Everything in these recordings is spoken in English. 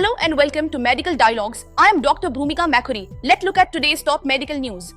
Hello and welcome to Medical Dialogues. I am Dr. Bhumika Makhuri. Let's look at today's top medical news.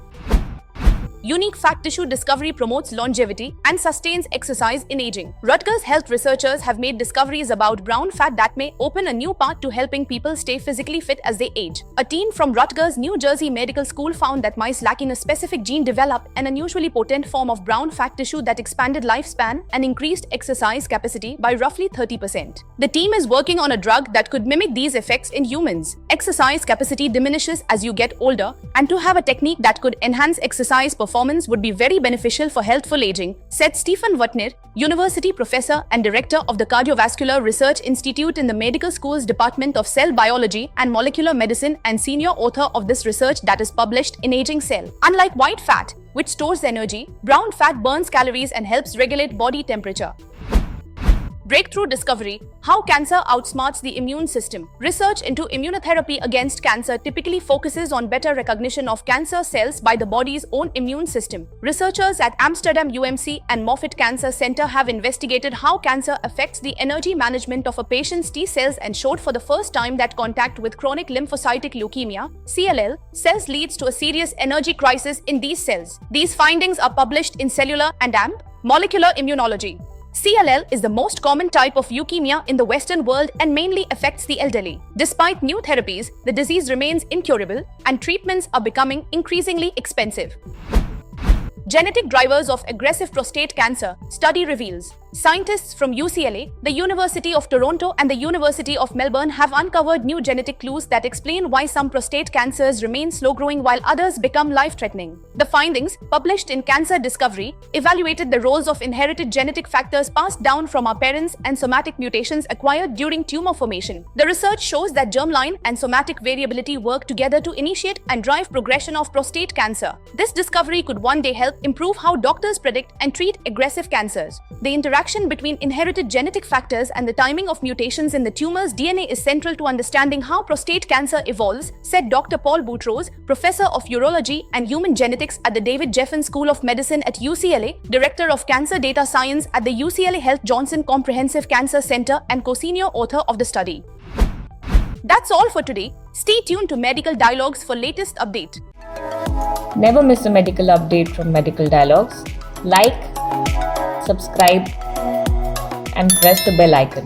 Unique fat tissue discovery promotes longevity and sustains exercise in aging. Rutgers health researchers have made discoveries about brown fat that may open a new path to helping people stay physically fit as they age. A team from Rutgers, New Jersey Medical School found that mice lacking a specific gene developed an unusually potent form of brown fat tissue that expanded lifespan and increased exercise capacity by roughly 30%. The team is working on a drug that could mimic these effects in humans. Exercise capacity diminishes as you get older, and to have a technique that could enhance exercise performance would be very beneficial for healthful aging, said Stephen Wutner, University Professor and Director of the Cardiovascular Research Institute in the Medical School's Department of Cell Biology and Molecular Medicine and senior author of this research that is published in Aging Cell. Unlike white fat, which stores energy, brown fat burns calories and helps regulate body temperature. Breakthrough discovery: how cancer outsmarts the immune system. Research into immunotherapy against cancer typically focuses on better recognition of cancer cells by the body's own immune system. Researchers at Amsterdam UMC and Moffitt Cancer Center have investigated how cancer affects the energy management of a patient's T cells and showed for the first time that contact with chronic lymphocytic leukemia (CLL) cells leads to a serious energy crisis in these cells. These findings are published in Cellular and AMP, Molecular Immunology. CLL is the most common type of leukemia in the Western world and mainly affects the elderly. Despite new therapies, the disease remains incurable and treatments are becoming increasingly expensive. Genetic drivers of aggressive prostate cancer study reveals. Scientists from UCLA, the University of Toronto and the University of Melbourne have uncovered new genetic clues that explain why some prostate cancers remain slow-growing while others become life-threatening. The findings, published in Cancer Discovery, evaluated the roles of inherited genetic factors passed down from our parents and somatic mutations acquired during tumor formation. The research shows that germline and somatic variability work together to initiate and drive progression of prostate cancer. This discovery could one day help improve how doctors predict and treat aggressive cancers. The interaction between inherited genetic factors and the timing of mutations in the tumor's DNA is central to understanding how prostate cancer evolves, said Dr. Paul Boutros, Professor of Urology and Human Genetics at the David Geffen School of Medicine at UCLA, Director of Cancer Data Science at the UCLA Health Johnson Comprehensive Cancer Center and co-senior author of the study. That's all for today. Stay tuned to Medical Dialogues for latest update. Never miss a medical update from Medical Dialogues. Like, subscribe, and press the bell icon.